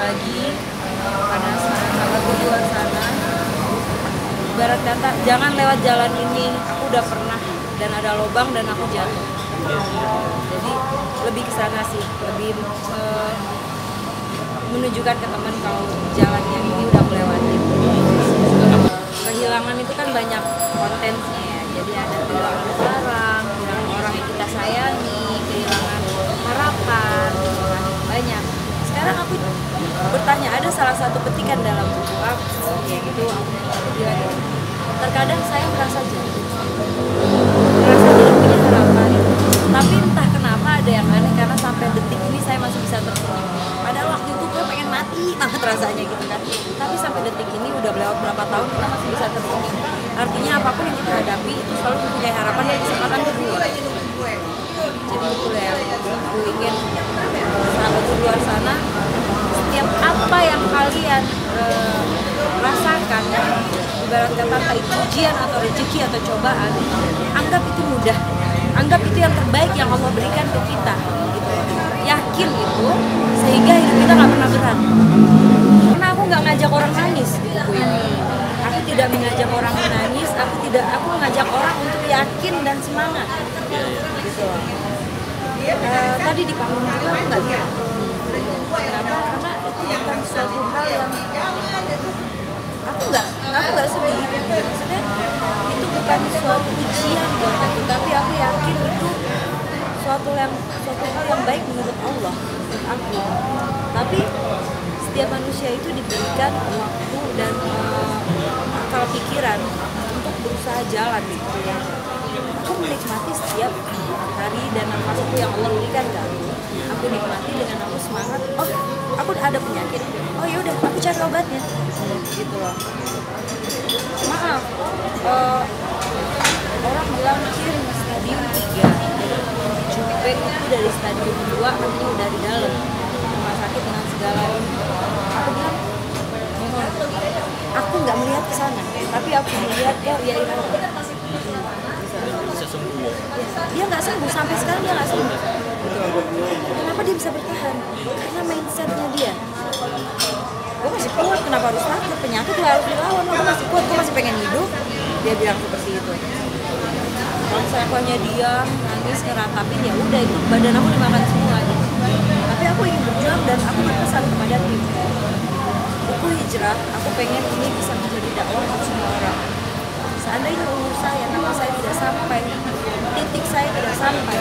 lagi karena sahabatku di luar sana. Ibarat kata, jangan lewat jalan ini, aku udah pernah dan ada lubang dan aku jatuh. Jadi lebih ke sana sih, lebih menunjukkan ke teman kalau jalan yang ini udah aku lewati. Kehilangan itu kan banyak kontennya ya, jadi ada kehilangan barang, kehilangan orang yang kita sayangi, kehilangan harapan, banyak. Sekarang aku bertanya, ada salah satu petikan dalam buku aku, yaitu aku bilang, terkadang saya merasa jatuh, merasa tidak punya harapan, tapi entah kenapa ada yang aneh karena sampai detik ini saya masih bisa tersenyum. Padahal waktu itu gue pengen mati banget rasanya gitu kan, tapi sampai detik ini udah lewat berapa tahun kita masih bisa tersenyum. Artinya apapun yang kita hadapi itu selalu mempunyai harapan dan kesempatan kedua. Jadi betul ya, aku ingin sahabat di luar sana, setiap apa yang kalian rasakan, ibarat kata entah itu ujian atau rezeki atau cobaan, anggap itu mudah, anggap itu yang terbaik yang Allah berikan ke kita gitu. Yakin itu sehingga hidup kita nggak pernah berat. Karena aku nggak ngajak orang nangis di buku ini, aku tidak mengajak orang menangis, aku mengajak orang untuk yakin dan semangat gitu. Tadi di panggung juga aku nggak bilang kenapa, karena itu bukan suatu hal yang aku nggak sedih gitu. Maksudnya itu bukan suatu ujian buat aku, tapi aku yakin itu suatu hal yang baik menurut Allah untuk aku. Tapi setiap manusia itu diberikan waktu dan akal pikiran untuk berusaha jalan gitu ya. Aku menikmati setiap hari dan nafasku yang Allah berikan ke aku. Aku nikmati dengan aku semangat. Oh, aku ada penyakit. Oh ya udah, aku cari obatnya. Gitu loh. Maaf, orang bilang kirim stadium 3. Jadi cubit itu dari stadium 2 artinya udah di dalam rumah sakit dengan segala. Aku bilang, aku nggak melihat ke sana, tapi aku melihat ya ini. Bisa sembuh ya? Dia nggak sembuh, sampai sekarang dia nggak sembuh gitu. Kenapa dia bisa bertahan? Karena mindsetnya dia, gue masih kuat, kenapa harus takut, penyakit gue harus dilawan, gue masih kuat, gue masih pengen hidup. Dia bilang seperti itu. Kalau saya hanya diam, nangis, ngeratapin, ya udah itu badan aku dimakan semua gitu. Tapi aku ingin berjuang dan aku berpesan kepada tim buku hijrah, aku pengen ini bisa menjadi dakwah untuk semua orang. Seandainya umur saya, nama saya tidak sampai, titik saya tidak sampai,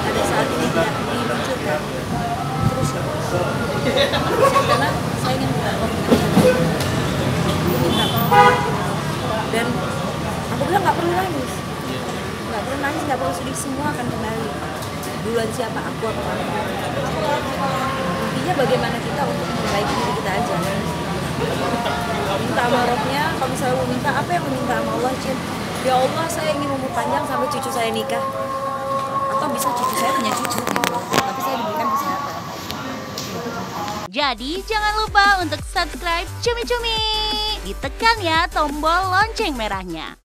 pada saat ini tidak diluncurkan, terus karena saya ingin berdakwah minta tolong. Dan aku bilang nggak perlu nangis, nggak perlu sedih, semua akan kembali. Duluan siapa, aku apa kamu? Intinya bagaimana kita untuk memperbaiki diri kita aja. Minta sama Rohnya, kalau misalnya mau minta apa yang meminta sama Allah, Cin? Ya Allah, saya ingin umur panjang sampai cucu saya nikah, atau bisa cucu saya punya cucu gitu. Tapi saya diberikan kesehatan. Jadi jangan lupa untuk subscribe Cumi Cumi, ditekan ya tombol lonceng merahnya.